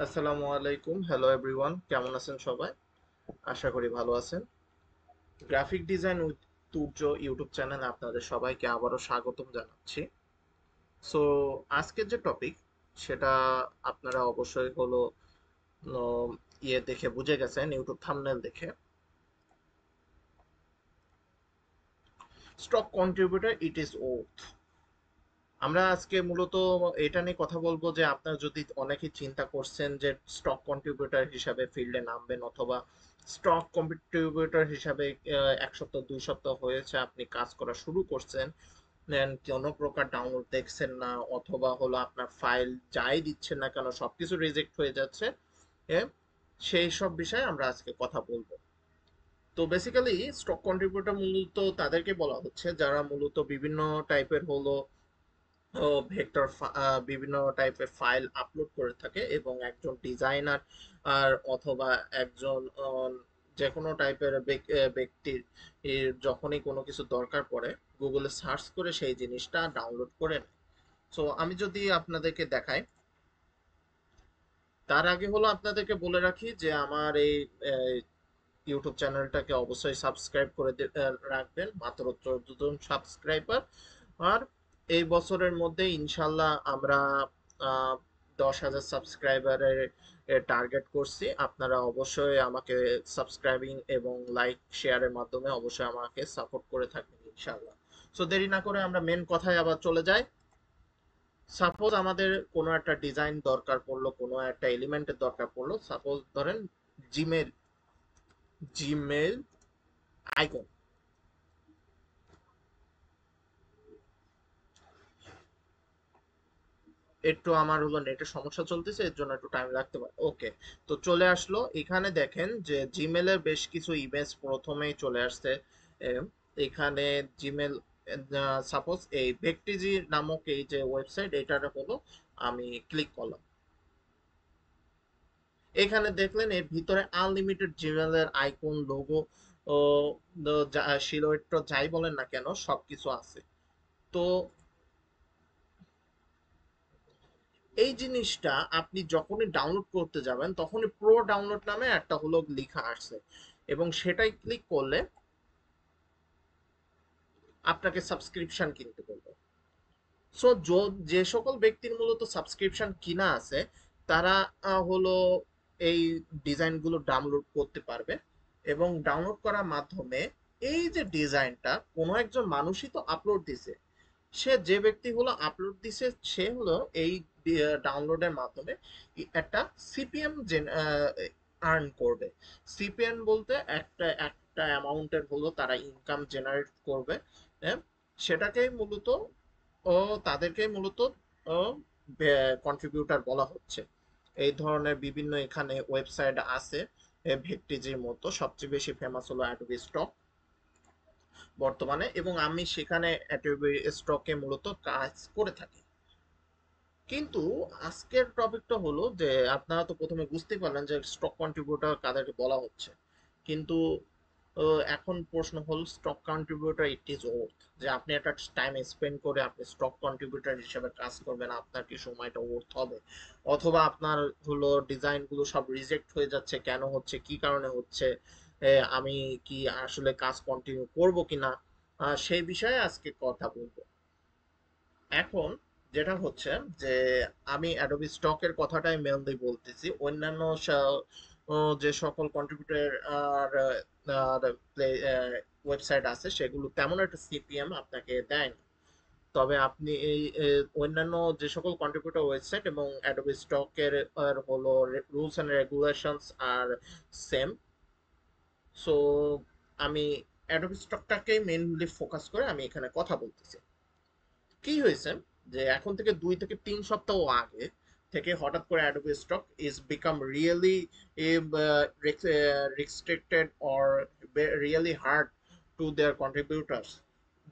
আসসালামু আলাইকুম, hello everyone, কেমন আছেন সবাই? আশা করি ভালো আছেন। Graphic design with Turjo YouTube চ্যানেলে আপনাদের সবাইকে আবারও স্বাগতম জানাচ্ছি। সো আজকের যে টপিক সেটা আপনারা অবশ্যই হলো উম, ইয়ে দেখে বুঝে গেছেন, ইউটিউব থাম্বনেল দেখে। Stock contributor it is oath. আমরা আজকে মূলত এটা নিয়ে কথা বলবো যে আপনারা যদি অনেকেই চিন্তা করছেন যে স্টক কন্ট্রিবিউটর হিসাবে ফিল্ডে নামবেন, অথবা স্টক কন্ট্রিবিউটর হিসাবে 1 সপ্তাহ 2 সপ্তাহ হয়েছে আপনি কাজ করা শুরু করছেন, কোনো প্রকার ডাউনলোড দেখছেন না, অথবা হলো আপনার ফাইল যাই দিচ্ছেন না কেন সবকিছু রিজেক্ট হয়ে যাচ্ছে। এ, সেই সব বিষয়ে আমরা আজকে কথা বলবো। তো বেসিক্যালি স্টক কন্ট্রিবিউটর মূলত তাদেরকে বলা হচ্ছে যারা মূলত বিভিন্ন টাইপের হলো ভেক্টর বিভিন্ন টাইপের ফাইল আপলোড করে থাকে, এবং একজন ডিজাইনার আর অথবা একজন যে কোনো টাইপের ব্যক্তির যখনই কোনো কিছু দরকার পড়ে গুগলে সার্চ করে সেই জিনিসটা ডাউনলোড করে নেয়। সো আমি যদি আপনাদেরকে দেখাই, তার আগে হলো আপনাদেরকে বলে রাখি যে আমার এই ইউটিউব চ্যানেলটাকে অবশ্যই সাবস্ক্রাইব করে রাখবেন। মাত্র 14 জন সাবস্ক্রাইবার। আর এই বছরের মধ্যে ইনশাল্লাহ আমরা 10,000 সাবস্ক্রাইবারের টার্গেট করছি। আপনারা অবশ্যই আমাকে সাবস্ক্রাইবিং এবং লাইক শেয়ারের মাধ্যমে অবশ্যই আমাকে সাপোর্ট করে থাকবেন ইনশাল্লাহ। সো দেরি না করে আমরা মেন কথায় আবার চলে যাই। সাপোজ আমাদের কোনো একটা ডিজাইন দরকার পড়লো, কোনো একটা এলিমেন্টের দরকার পড়লো, সাপোজ ধরেন জিমেল জিমেল আইকন। একটু আমার হলো নেটের সমস্যা চলতেছে, এর জন্য একটু টাইম লাগতে পারে। ওকে, তো চলে আসলো। এখানে দেখেন যে জিমেলের বেশ কিছু ইমেজ প্রথমেই চলে আসছে। এম, এখানে জিমেল, সাপোজ এই ভেক্টিজি নামক এই যে ওয়েবসাইট, এটার হলো আমি ক্লিক করলাম। এখানে দেখলেন এর ভিতরে আনলিমিটেড জিমেলের আইকন, লোগো ও সিলোয়েট যাই বলেন না কেন সবকিছু আছে। তো এই জিনিসটা আপনি যখনই ডাউনলোড করতে যাবেন তখনই প্রো ডাউনলোড নামে একটা হলো লেখা আসছে, এবং সেটাই ক্লিক করলে আপনাকে সাবস্ক্রিপশন কিনতে বলবে। সো যে সকল ব্যক্তির মূলত সাবস্ক্রিপশন কিনা আছে তারা হলো এই ডিজাইনগুলো ডাউনলোড করতে পারবে, এবং ডাউনলোড করার মাধ্যমে এই যে ডিজাইনটা কোনো একজন মানুষই তো আপলোড দিছে, সে যে ব্যক্তি হলো আপলোড দিছে সে হলো এই ডাউনলোডের মাধ্যমে একটা সিপিএম আর্ন করবে। সিপিএম বলতে একটা একটা অ্যামাউন্টের হলো তারা ইনকাম জেনারেট করবে। হ্যাঁ, সেটাকেই মূলত ও তাদেরকে মূলত কন্ট্রিবিউটার বলা হচ্ছে। এই ধরনের বিভিন্ন এখানে ওয়েবসাইট আছে। ভেক্টিজির মতো সবচেয়ে বেশি ফেমাস হলো অ্যাডোবি স্টক বর্তমানে, এবং আমি সেখানে অ্যাডোবি স্টকে মূলত কাজ করে থাকি। কিন্তু আজকের টপিকটা হলো যে আপনারা তো প্রথমে বুঝতেই পারলেন যে স্টক কন্ট্রিবিউটর কাদেরকে বলা হচ্ছে। কিন্তু এখন প্রশ্ন হল stock contributor it is worth, যে আপনি একটা টাইম স্পেন্ড করে আপনি স্টক কন্ট্রিবিউটর হিসেবে কাজ করবেন, আপনার কি সময়টা ওর্থ হবে? অথবা আপনার হলো ডিজাইনগুলো সব রিজেক্ট হয়ে যাচ্ছে, কেন হচ্ছে, কি কারণে হচ্ছে, আমি কি আসলে কাজ কন্টিনিউ করব কিনা, সেই বিষয়ে আজকে কথা বলবো। এখন যেটা হচ্ছে যে আমি অ্যাডোবি স্টকের কথাটাই মেনলি বলতেছি। অন্যান্য যে সকল কন্ট্রিবিউটর আর ওয়েবসাইট আছে সেগুলো তেমন একটা সিপিএম আপনাকে দেয় না। তবে আপনি এই অন্যান্য যে সকল কন্ট্রিবিউটর ওয়েবসাইট এবং অ্যাডোবি স্টকের হলো রুলস এন্ড রেগুলেশনস আর সেম। সো আমি অ্যাডোবি স্টকটাকে মেনলি ফোকাস করে আমি এখানে কথা বলতেছি। কি হয়েছে যে এখন থেকে 2 থেকে 3 সপ্তাহ আগে থেকে হঠাৎ করে Adobe stock is become really restricted or really hard to their contributors.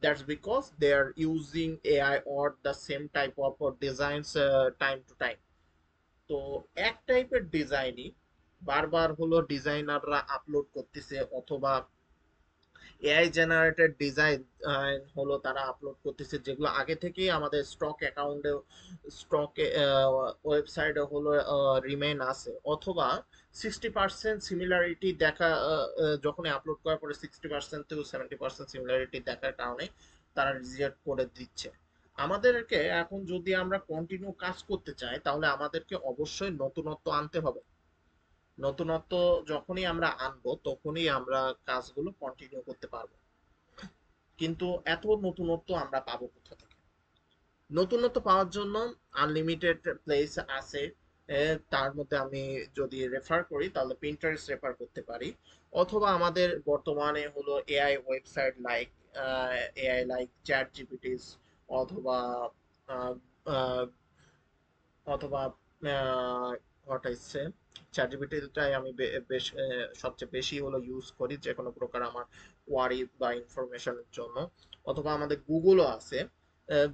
That's because they are using AI or the same type of designs time to time. তো এক টাইপের ডিজাইনই বারবার হলো ডিজাইনাররা আপলোড করতেছে, অথবা এআই জেনারেটেড ডিজাইন হলো তারা আপলোড করতেছে, যেগুলো আগে থেকেই আমাদের স্টক অ্যাকাউন্টে, স্টকে, ওয়েবসাইটে হলো রিমেইন আছে, অথবা 60% সিমিলারিটি দেখা, যখনই আপলোড করার পরে 60% টু 70% সিমিলারিটি দেখার কারণে তারা রিজেক্ট করে দিচ্ছে। আমাদেরকে এখন যদি আমরা কন্টিনিউ কাজ করতে চাই, তাহলে আমাদেরকে অবশ্যই নতুনত্ব আনতে হবে। নতুনত্ব যখনই আমরা আনবো, তখনই আমরা কাজগুলো কন্টিনিউ করতে পারবো। কিন্তু এত নতুনত্ব আমরা পাবো কোথা থেকে? নতুনত্ব পাওয়ার জন্য আনলিমিটেড প্লেস আছে। তার মধ্যে আমি যদি রেফার করি, তাহলে পিন্টারেস্ট রেফার করতে পারি, অথবা আমাদের বর্তমানে হলো AI website like, AI like chat GPTs, অথবা আহ, আহ, অথবা হোয়াট আইসে চ্যাটজিপিটিটাই আমি বেশ সবচেয়ে বেশি হলো ইউজ করি যে কোনো প্রকার আমার কোয়ারি বা ইনফরমেশনের জন্য। অথবা আমাদের গুগলও আছে।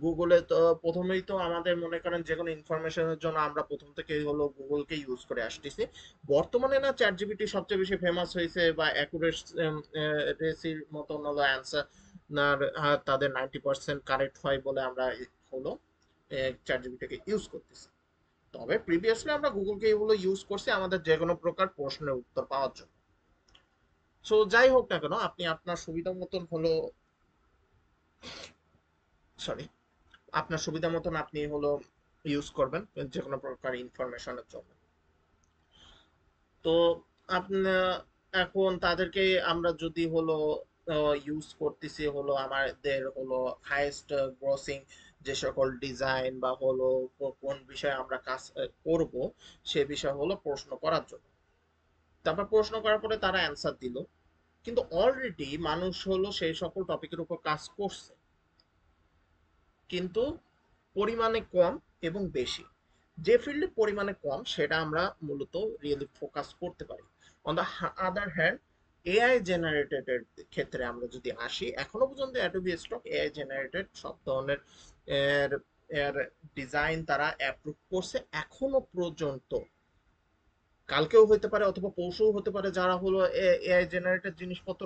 গুগলে তো প্রথমেই তো আমাদের মনে করেন যে কোনো ইনফরমেশনের জন্য আমরা প্রথম থেকেই হলো গুগলকে ইউজ করে আসতেছি। বর্তমানে না চ্যাটজিপিটি সবচেয়ে বেশি ফেমাস হয়েছে, বা অ্যাকুরেসির মতন হলো অ্যান্সার না, তাদের 90% কারেক্ট হয় বলে আমরা হলো চ্যাটজিপিটিকে ইউজ করতেছি। তবে প্রিভিয়াসলি আমরা গুগলকে এগুলো ইউজ করছি আমাদের যে কোনো প্রকার প্রশ্নের উত্তর পাওয়ার জন্য। সো যাই হোক না কেন, আপনি আপনার সুবিধা মতন হলো, সরি, আপনার সুবিধা মতন আপনি হলো ইউজ করবেন যে কোনো প্রকার ইনফরমেশনের জন্য। তো আপনার এখন তাদেরকে আমরা যদি হলো ইউজ করতেছি হলো আমাদের হলো হাইয়েস্ট গ্রসিং যে সকল ডিজাইন বা হলো কোন বিষয়ে আমরা কাজ করব, সে বিষয় হলো প্রশ্ন করার জন্য। তারপর প্রশ্ন করার পরে তারা অ্যান্সার দিল, কিন্তু অলরেডি মানুষ হলো সেই সকল টপিকের উপর কাজ করছে, কিন্তু পরিমাণে কম এবং বেশি। যে ফিল্ডে পরিমাণে কম সেটা আমরা মূলত রিয়েলি ফোকাস করতে পারি। On the other hand, AI generated এর ক্ষেত্রে আমরা যদি আসি, এখনো পর্যন্ত অ্যাডোবি স্টক এআই জেনারেটেড সব ধরনের এর এর ডিজাইন তারা অ্যাপ্রুভ করছে এখনো পর্যন্ত। কালকেও হতে পারে অথবা পরশুও হতে পারে, যারা হলো এআই জেনারেটেড জিনিসপত্র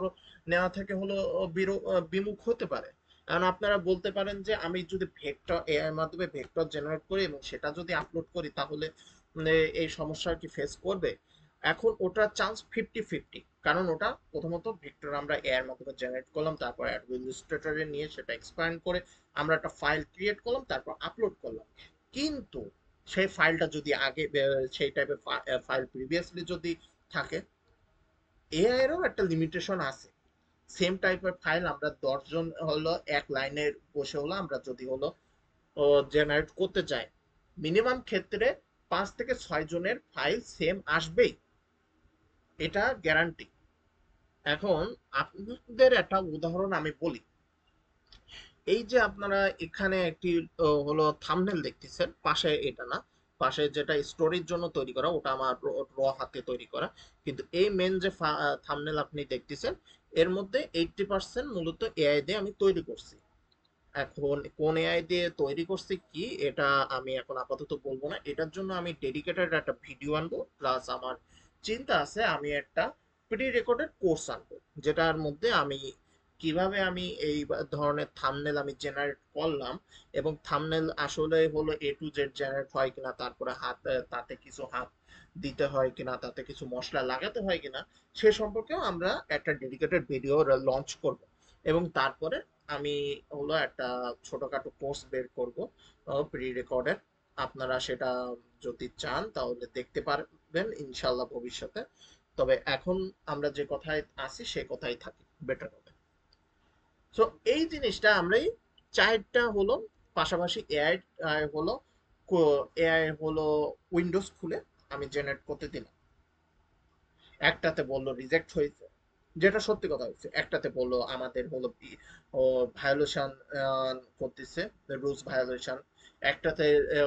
নেওয়া থেকে হলো বিমুখ হতে পারে। কারণ আপনারা বলতে পারেন যে আমি যদি ভেক্টর এআই মাধ্যমে ভেক্টর জেনারেট করি এবং সেটা যদি আপলোড করি, তাহলে এই সমস্যা কি ফেস করবে? এখন ওটার চান্স 50-50, কারণ ওটা প্রথমত ভেক্টর আমরা এআই মাধ্যমে জেনারেট করলাম, তারপর অ্যাডোবি ইলাস্ট্রেটরে নিয়ে সেটা এক্সপ্যান্ড করে আমরা একটা ফাইল ক্রিয়েট করলাম, তারপর আপলোড করলাম। কিন্তু সেই ফাইলটা যদি আগে সেই টাইপের ফাইল প্রিভিয়াসলি যদি থাকে, এআই এরও একটা লিমিটেশন আছে। সেম টাইপের ফাইল আমরা 10 জন হলো এক লাইনের বসে হলো আমরা যদি হলো জেনারেট করতে চাই, মিনিমাম ক্ষেত্রে 5 থেকে 6 জনের ফাইল সেম আসবেই, এটা গ্যারান্টি। এখন আপনাদের একটা উদাহরণ আমি বলি। এই যে আপনারা এখানে একটি হলো থাম্বনেল দেখতেছেন, পাশে এটা না, পাশে যেটা স্টোরির জন্য তৈরি করা, ওটা আমার হাতে তৈরি করা। কিন্তু এই মেন যে থাম্বনেল আপনি দেখতেছেন, এর মধ্যে 80% মূলত এআই দিয়ে আমি তৈরি করছি। এখন কোন এআই দিয়ে তৈরি করছি কি, এটা আমি এখন আপাতত বলবো না। এটার জন্য আমি ডেডিকেটেড একটা ভিডিও আনবো, প্লাস আমার চিন্তা আছে আমি একটা প্রি রেকর্ডেড কোর্স আনবো, যেটার মধ্যে আমি কিভাবে আমি এই ধরনের থাম্বনেল আমি জেনারেট করলাম, এবং থাম্বনেল আসলে হলো A to Z জেনারেট হয় কিনা, তারপরে তাতে কিছু হাত দিতে হয় কিনা, তাতে কিছু মশলা লাগাতে হয় কিনা, সে সম্পর্কেও আমরা একটা ডেডিকেটেড ভিডিও লঞ্চ করব। এবং তারপরে আমি হলো একটা ছোটখাটো কোর্স বের করব প্রি রেকর্ডের। আপনারা সেটা যদি চান তাহলে দেখতে পারবেন ইনশাল্লাহ ভবিষ্যতে। তবে এখন আমরা যে কথায় আছি সে কথাই থাকি, বেটার হবে। সো এই জিনিসটা আমরাই চারটা হলো পাশাপাশি এআই হলো এআই হলো উইন্ডোজ খুলে আমি জেনারেট করতে দিলাম। একটাতে বললো রিজেক্ট হয়েছে, যেটা সত্যি কথা হচ্ছে। একটাতে বললো আমাদের হলো ভায়োলেশন করতেছে, রুলস ভায়োলেশন। একটাতে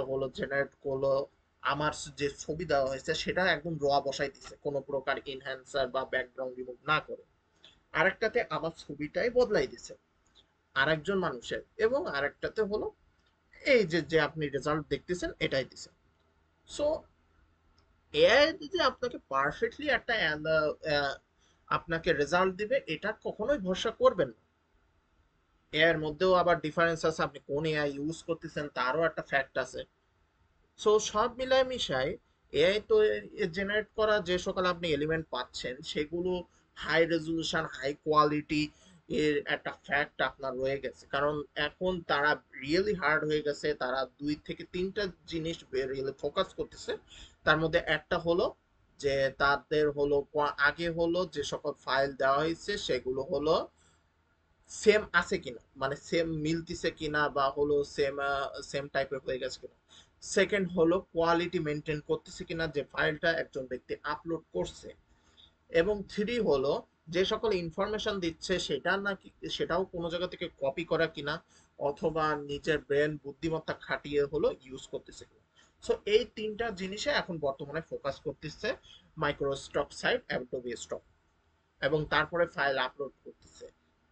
হলো জেনারেট করলো আমার যে ছবি দেওয়া হয়েছে সেটা একদম র বসাই দিছে, কোনো প্রকার ইনহ্যান্সার বা ব্যাকগ্রাউন্ড রিমুভ না করে। আরেকটাতে আমার ছবিটাই বদলাই দিছে আরেকজন মানুষের, এবং আরেকটাতে হলো এই যে যে আপনি রেজাল্ট দেখতেছেন এটাই দিছে। সো এআই যে আপনাকে পারফেক্টলি একটা আপনাকে রেজাল্ট দিবে, এটা কখনোই ভরসা করবেন না। এর মধ্যেও আবার ডিফারেন্স আছে, আপনি কোন এআই ইউজ করতেছেন তারও একটা ফ্যাক্ট আছে। সো সব মিলায় মিশায় এআই তো জেনারেট করা যে সকল আপনি এলিমেন্ট পাচ্ছেন সেগুলো হাই রেজলিউশন হাই কোয়ালিটি এর একটা ফ্যাক্ট আপনার রয়ে গেছে, কারণ এখন তারা রিয়েলি হার্ড হয়ে গেছে, তারা 2 থেকে 3টা জিনিস রিয়েলি ফোকাস করতেছে। তার মধ্যে একটা হলো যে তাদের হলো আগে হলো যে সকল ফাইল দেওয়া হয়েছে সেগুলো হলো সেম আছে কিনা, মানে সেম মিলতিছে কিনা বা হলো সেম সেম টাইপের হয়ে গেছে কিনা। সেকেন্ড হলো কোয়ালিটি মেনটেন করতেছে কিনা যে ফাইলটা একজন ব্যক্তি আপলোড করছে। এবং থ্রি হলো যে সকল ইনফরমেশন দিচ্ছে সেটা নাকি সেটাও কোনো জায়গা থেকে কপি করা কিনা অথবা নিজের ব্রেন বুদ্ধিমত্তা খাটিয়ে হলো ইউজ করতেছে কিনা। সো এই 3টা জিনিসে এখন বর্তমানে ফোকাস করতেছে মাইক্রোস্টক সাইট অ্যাডোবি স্টক, এবং তারপরে ফাইল আপলোড করতেছে।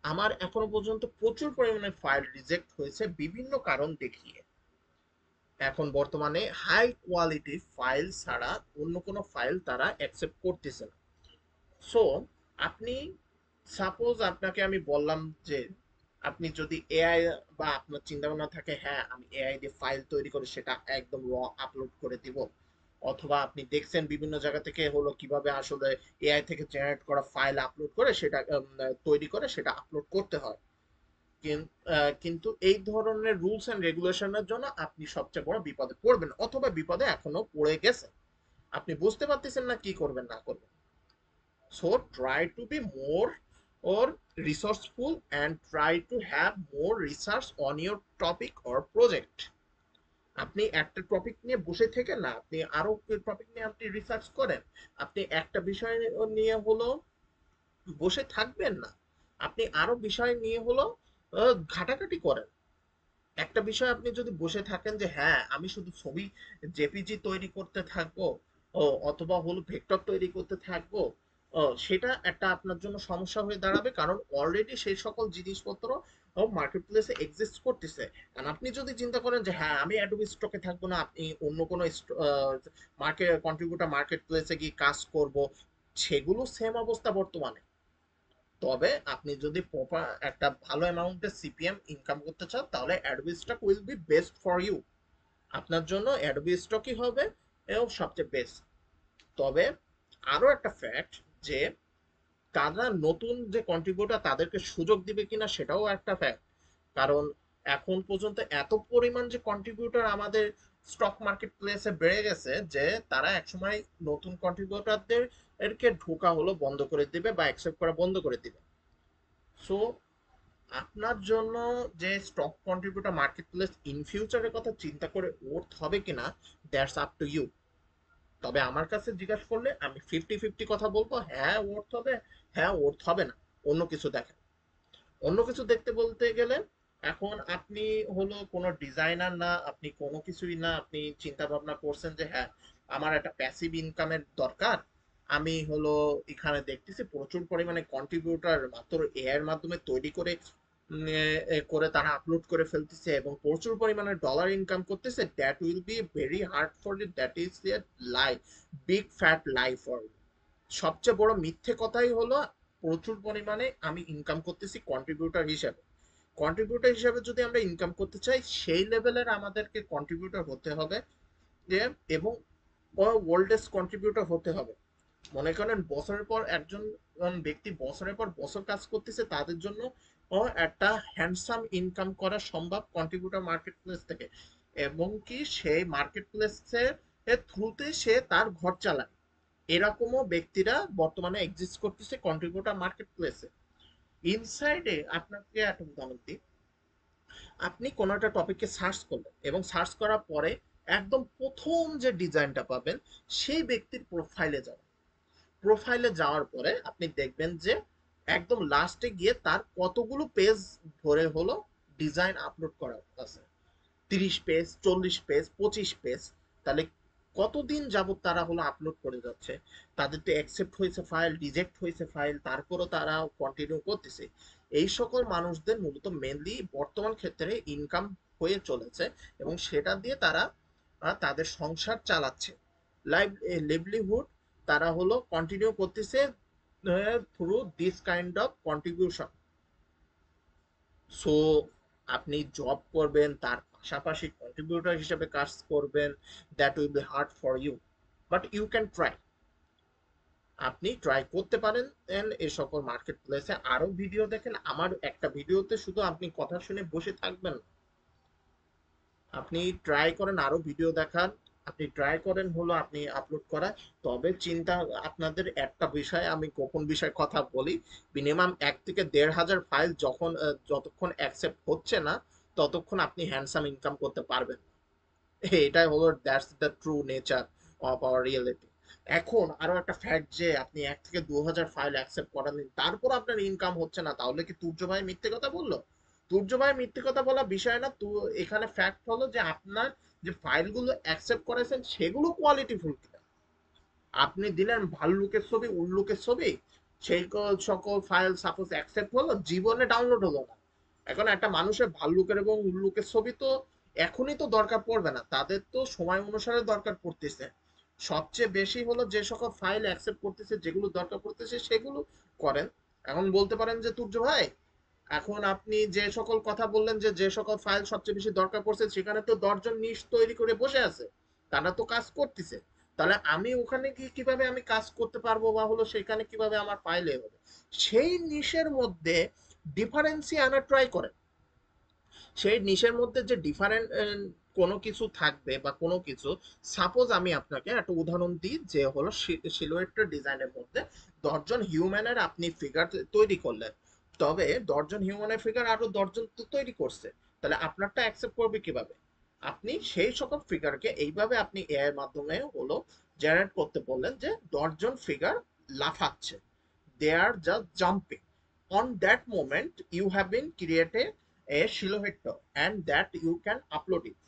আমার এখনো পর্যন্ত প্রচুর পরিমাণে ফাইল রিজেক্ট হয়েছে বিভিন্ন কারণ দেখিয়ে। এখন বর্তমানে হাই কোয়ালিটি ফাইল ছাড়া অন্য কোনো ফাইল তারা অ্যাকসেপ্ট করতেছে না। সো আপনি সাপোজ আপনাকে আমি বললাম যে আপনি যদি এআই বা আপনার চিন্তা ভাবনা থাকে হ্যাঁ আমি এআই দিয়ে ফাইল তৈরি করে সেটা একদম র আপলোড করে দিব, অথবা আপনি দেখছেন বিভিন্ন জায়গা থেকে হলো কিভাবে আসলে এআই থেকে জেনারেট করা ফাইল আপলোড করে সেটা তৈরি করে সেটা আপলোড করতে হয়। কিন্তু এই ধরনের রুলস এন্ড রেগুলেশনের জন্য আপনি সবচেয়ে বড় বিপদে পড়বেন, অথবা বিপদে এখনো পড়ে গেছেন, আপনি বুঝতে পারতেছেন না কি করবেন না করবেন। So try to be more or resourceful and try to have more research on your topic or project. আপনি একটা টপিক নিয়ে বসে থেকে না, আপনি আরো টপিক নিয়ে আপনি রিসার্চ করেন। আপনি একটা বিষয় নিয়ে হলো বসে থাকবেন না, আপনি আরো বিষয় নিয়ে হলো ঘাটাঘাটি করেন। একটা বিষয় আপনি যদি বসে থাকেন যে হ্যাঁ আমি শুধু ছবি জেপিজি তৈরি করতে থাকবো ও অথবা হলো ভেক্টর তৈরি করতে থাকবো, সেটা একটা আপনার জন্য সমস্যা হয়ে দাঁড়াবে, কারণ অলরেডি সেই সকল জিনিসপত্র মার্কেট প্লেসে এক্সিস্ট করতেছে। আর আপনি যদি চিন্তা করেন যে হ্যাঁ আমি অ্যাডোবি স্টকে থাকবো না, আপনি অন্য কোনো মার্কেট কন্ট্রিবিউটার মার্কেট প্লেসে গিয়ে কাজ করব, সেগুলো সেম অবস্থা বর্তমানে। তবে আপনি যদি প্রপার একটা ভালো অ্যামাউন্টের সিপিএম ইনকাম করতে চান তাহলে Adobe stock will be best for you. আপনার জন্য অ্যাডোবি স্টকই হবে এবং সবচেয়ে বেস্ট। তবে আরো একটা ফ্যাক্ট যে তারা নতুন যে কন্ট্রিবিউটার তাদেরকে সুযোগ দিবে কিনা সেটাও একটা ফ্যাক্ট, কারণ এখন পর্যন্ত এত পরিমাণ যে কন্ট্রিবিউটর আমাদের স্টক মার্কেট প্লেসে বেড়ে গেছে যে তারা একসময় নতুন কন্ট্রিবিউটারদের এরকে ঢোকা হলো বন্ধ করে দিবে বা অ্যাকসেপ্ট করা বন্ধ করে দিবে। সো আপনার জন্য যে stock contributor market place in ফিউচারের কথা চিন্তা করে ওর্থ হবে কিনা, দ্যাটস আপ টু ইউ। তবে আমার কাছে জিজ্ঞাসা করলে আমি 50-50 কথা বলবো, হ্যাঁ ওর্থ হবে, হ্যাঁ ওর্থ হবে না। অন্য কিছু দেখেন, অন্য কিছু দেখতে বলতে গেলে এখন আপনি হলো কোনো ডিজাইনার না, আপনি কোনো কিছুই না, আপনি চিন্তা ভাবনা করছেন যে হ্যাঁ আমার একটা প্যাসিভ ইনকামের দরকার। আমি হলো এখানে দেখতেছি প্রচুর পরিমাণে কন্ট্রিবিউটার মাত্র এআই এর মাধ্যমে তৈরি করে করে তারা আপলোড করে ফেলতেছে এবং প্রচুর পরিমাণে ডলার ইনকাম করতেছে। That will be very hard for it, that is a lie, big fat lie for. সবচেয়ে বড় মিথ্যে কথাই হলো প্রচুর পরিমাণে আমি ইনকাম করতেছি কন্ট্রিবিউটর হিসেবে। কন্ট্রিবিউটর হিসেবে যদি আমরা ইনকাম করতে চাই সেই লেভেলের আমাদেরকে কন্ট্রিবিউটর হতে হবে যে, এবং ওল্ডেস্ট কন্ট্রিবিউটর হতে হবে। মনে করেন বছরের পর একজন ব্যক্তি বছরের পর বছর কাজ করতেছে, তাদের জন্য একটা হ্যান্ডসাম ইনকাম করা সম্ভব কন্ট্রিবিউটর মার্কেট প্লেস থেকে, এবং কি সেই মার্কেট প্লেসের থ্রুতে সে তার ঘর চালায়। এরকমও ব্যক্তিরা বর্তমানে এক্সিস্ট করতেছে কন্ট্রিবিউটর মার্কেট প্লেসে। ইনসাইডে আপনাকে একটা উদাহরণ দিই, আপনি কোনো একটা টপিককে সার্চ করলেন এবং সার্চ করার পরে একদম প্রথম যে ডিজাইনটা পাবেন সেই ব্যক্তির প্রোফাইলে যাবেন। প্রোফাইলে যাওয়ার পরে আপনি দেখবেন যে একদম লাস্টে গিয়ে তার কতগুলো পেজ ভরে হলো ডিজাইন আপলোড করা আছে, 30 পেজ 40 পেজ 25 পেজ। তাহলে কতদিন যাবত তারা হলো আপলোড করে যাচ্ছে, তাদের তো অ্যাকসেপ্ট হয়েছে ফাইল, রিজেক্ট হয়েছে ফাইল, তারপরও তারা কন্টিনিউ করতেছে। এই সকল মানুষদের মূলত মেনলি বর্তমান ক্ষেত্রে ইনকাম হয়ে চলেছে এবং সেটা দিয়ে তারা তাদের সংসার চালাচ্ছে, লাইভলিহুড তারা হলো কন্টিনিউ করতেছে through this kind of contribution. So আপনি জব করবেন, তার পাশাপাশি কন্ট্রিবিউটর হিসেবে কাজ করবেন, that will be hard for you, but you can try. আপনি ট্রাই করতে পারেন। এই সকল মার্কেট প্লেসে আরো ভিডিও দেখেন। আমার একটা ভিডিওতে শুধু আপনি কথা শুনে বসে থাকবেন না। আপনি ট্রাই করেন আরো ভিডিও দেখার, আপনি ট্রাই করেন হলো আপনি আপলোড করা। তবে চিন্তা, আপনাদের একটা বিষয় আমি গোপন বিষয় কথা বলি, মিনিমাম 1 থেকে 1.5 হাজার ফাইল যখন যতক্ষণ অ্যাকসেপ্ট হচ্ছে না, ততক্ষণ আপনি হ্যান্ডসাম ইনকাম করতে পারবেন না। এটাই হলো, that's the true nature of our reality. এখন আরো একটা ফ্যাক্ট, যে আপনি 1 থেকে 2 হাজার ফাইল অ্যাকসেপ্ট করালেন, তারপর আপনার ইনকাম হচ্ছে না, তাহলে কি তুর্য ভাই মিথ্যে কথা বললো? তুর্য ভাই মিথ্যে কথা বলা বিষয় না তো। এখানে ফ্যাক্ট হলো যে আপনার যে ফাইলগুলো অ্যাকসেপ্ট করেছেন সেগুলো কোয়ালিটিফুল কিনা। আপনি দিলেন ভাল্লুকের ছবি, উল্লুকের ছবি, সেই সকল ফাইল সাপোজ অ্যাকসেপ্ট হলো, জীবনে ডাউনলোড হলো না। এখন একটা মানুষের ভাল্লুকের এবং উল্লুকের ছবি তো এখনই তো দরকার পড়বে না, তাদের তো সময় অনুসারে দরকার পড়তেছে। সবচেয়ে বেশি হলো যে সকল ফাইল অ্যাকসেপ্ট করতেছে, যেগুলো দরকার পড়তেছে সেগুলো করেন। এখন বলতে পারেন যে তুর্য ভাই, এখন আপনি যে সকল কথা বললেন যে যে সকল ফাইল সবচেয়ে বেশি দরকার পড়ছে, সেখানে তো 10 জন নিশ তৈরি করে বসে আছে, তারা তো কাজ করতেছে। তাহলে আমি ওখানে গিয়ে কিভাবে আমি কাজ করতে পারবো, বা হলো সেখানে কিভাবে আমার ফাইলে হবে? সেই নিশের মধ্যে ডিফারেন্সি আনার ট্রাই করেন। সেই নিশের মধ্যে যে ডিফারেন্ট কোনো কিছু থাকবে বা কোনো কিছু, সাপোজ আমি আপনাকে একটা উদাহরণ দিই, যে হলো সিলুয়েটের ডিজাইনের মধ্যে 10 জন হিউম্যানের আপনি ফিগার তৈরি করলেন, তবে 10 জন হিউম্যানের ফিগার আরো 10 জন তো তৈরি করছে, তাহলে আপনারটা অ্যাকসেপ্ট করবে কিভাবে? আপনি সেই সকল ফিগারকে এইভাবে আপনি এআই এর মাধ্যমে হলো জেনারেট করতে বললেন, যে 10 জন ফিগার লাফাচ্ছে, they are just jumping. On that moment you have been created a silhouette and that you can upload it.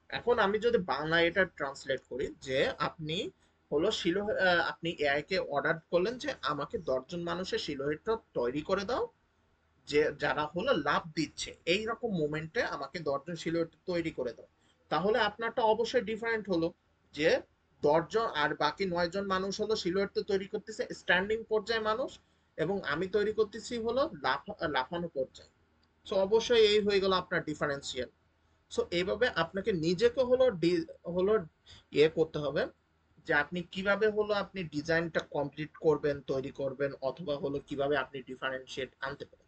এখন আমি যদি বাংলা এটা ট্রান্সলেট করি, যে আপনি হলো আপনি এআই কে অর্ডার করলেন যে আমাকে 10 জন মানুষের সিলোহেটটা তৈরি করে দাও, যে যারা হলো লাভ দিচ্ছে এই রকম মোমেন্টে আমাকে 10 জন সিলুয়েট তৈরি করে দাও। তাহলে আপনারটা অবশ্যই ডিফারেন্ট হলো, যে 10 জন আর বাকি 9 জন মানুষ হলো সিলুয়েট তো তৈরি করতেছে স্ট্যান্ডিং পর্যায়ে মানুষ, এবং আমি তৈরি করতেছি হলো লাফানো পর্যায়ে। সো অবশ্যই এই হয়ে গেল আপনার ডিফারেন্সিয়াল। সো এইভাবে আপনাকে নিজেকে হলো হলো করতে হবে, যে আপনি কিভাবে হলো আপনি ডিজাইনটা কমপ্লিট করবেন, তৈরি করবেন, অথবা হলো কিভাবে আপনি ডিফারেন্সিয়েট আনতে পারেন।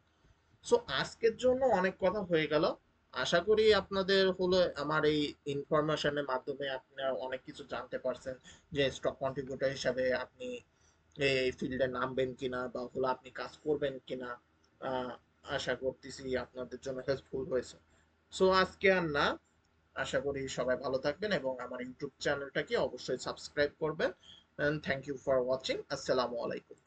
সো আজকের জন্য অনেক কথা হয়ে গেল। আশা করি আপনাদের হলো আমার এই ইনফরমেশনের মাধ্যমে আপনারা অনেক কিছু জানতে পারছেন, যে স্টক কন্ট্রিবিউটর হিসাবে আপনি এই ফিল্ডে নামবেন কিনা, বা হলো আপনি কাজ করবেন কিনা। আহ, আশা করতেছি আপনাদের জন্য হেল্পফুল হয়েছে। সো আজকে আর না, আশা করি সবাই ভালো থাকবেন এবং আমার ইউটিউব চ্যানেলটাকে অবশ্যই সাবস্ক্রাইব করবেন। Thank you for watching. আসসালামু আলাইকুম।